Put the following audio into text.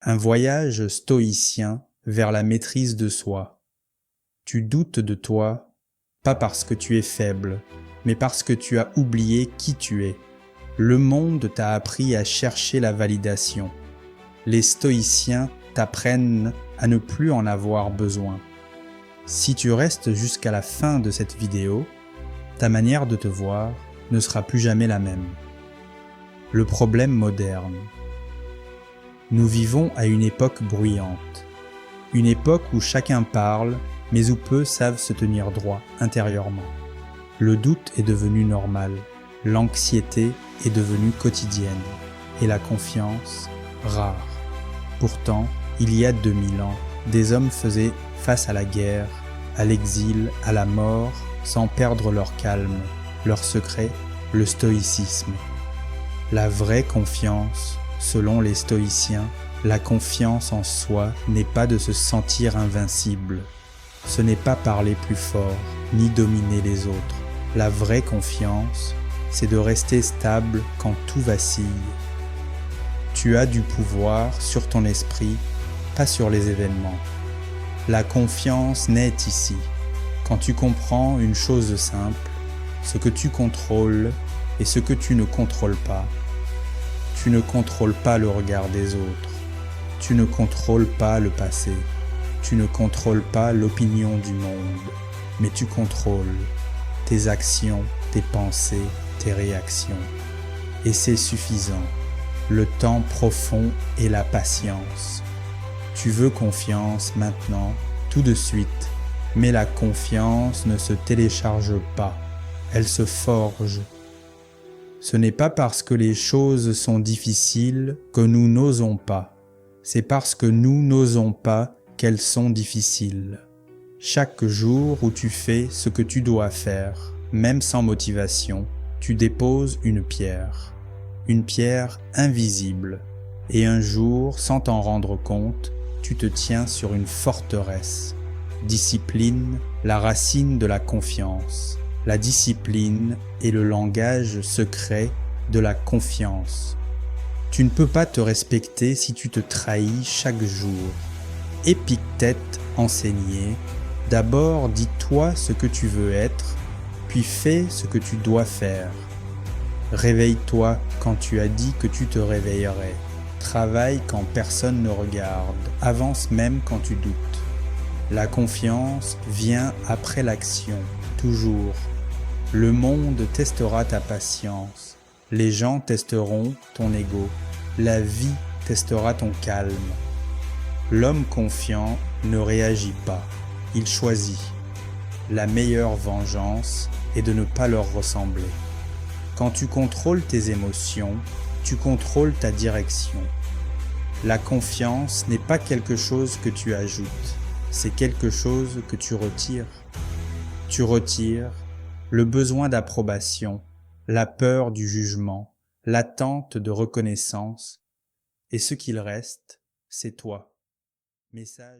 Un voyage stoïcien vers la maîtrise de soi. Tu doutes de toi, pas parce que tu es faible, mais parce que tu as oublié qui tu es. Le monde t'a appris à chercher la validation. Les stoïciens t'apprennent à ne plus en avoir besoin. Si tu restes jusqu'à la fin de cette vidéo, ta manière de te voir ne sera plus jamais la même. Le problème moderne. Nous vivons à une époque bruyante. Une époque où chacun parle, mais où peu savent se tenir droit intérieurement. Le doute est devenu normal, l'anxiété est devenue quotidienne, et la confiance rare. Pourtant, il y a 2000 ans, des hommes faisaient face à la guerre, à l'exil, à la mort, sans perdre leur calme, leur secret, le stoïcisme. La vraie confiance, selon les stoïciens, la confiance en soi n'est pas de se sentir invincible. Ce n'est pas parler plus fort, ni dominer les autres. La vraie confiance, c'est de rester stable quand tout vacille. Tu as du pouvoir sur ton esprit, pas sur les événements. La confiance naît ici, quand tu comprends une chose simple, ce que tu contrôles et ce que tu ne contrôles pas. Tu ne contrôles pas le regard des autres. Tu ne contrôles pas le passé. Tu ne contrôles pas l'opinion du monde. Mais tu contrôles tes actions, tes pensées, tes réactions. Et c'est suffisant. Le temps profond et la patience. Tu veux confiance maintenant, tout de suite. Mais la confiance ne se télécharge pas. Elle se forge. Ce n'est pas parce que les choses sont difficiles que nous n'osons pas. C'est parce que nous n'osons pas qu'elles sont difficiles. Chaque jour où tu fais ce que tu dois faire, même sans motivation, tu déposes une pierre invisible. Et un jour, sans t'en rendre compte, tu te tiens sur une forteresse. Discipline, la racine de la confiance. La discipline est le langage secret de la confiance. Tu ne peux pas te respecter si tu te trahis chaque jour. Épictète enseignait, d'abord dis-toi ce que tu veux être, puis fais ce que tu dois faire. Réveille-toi quand tu as dit que tu te réveillerais. Travaille quand personne ne regarde, avance même quand tu doutes. La confiance vient après l'action, toujours. Le monde testera ta patience, les gens testeront ton ego, la vie testera ton calme. L'homme confiant ne réagit pas, il choisit. La meilleure vengeance est de ne pas leur ressembler. Quand tu contrôles tes émotions, tu contrôles ta direction. La confiance n'est pas quelque chose que tu ajoutes, c'est quelque chose que tu retires. Tu retires le besoin d'approbation, la peur du jugement, l'attente de reconnaissance, et ce qu'il reste, c'est toi. Message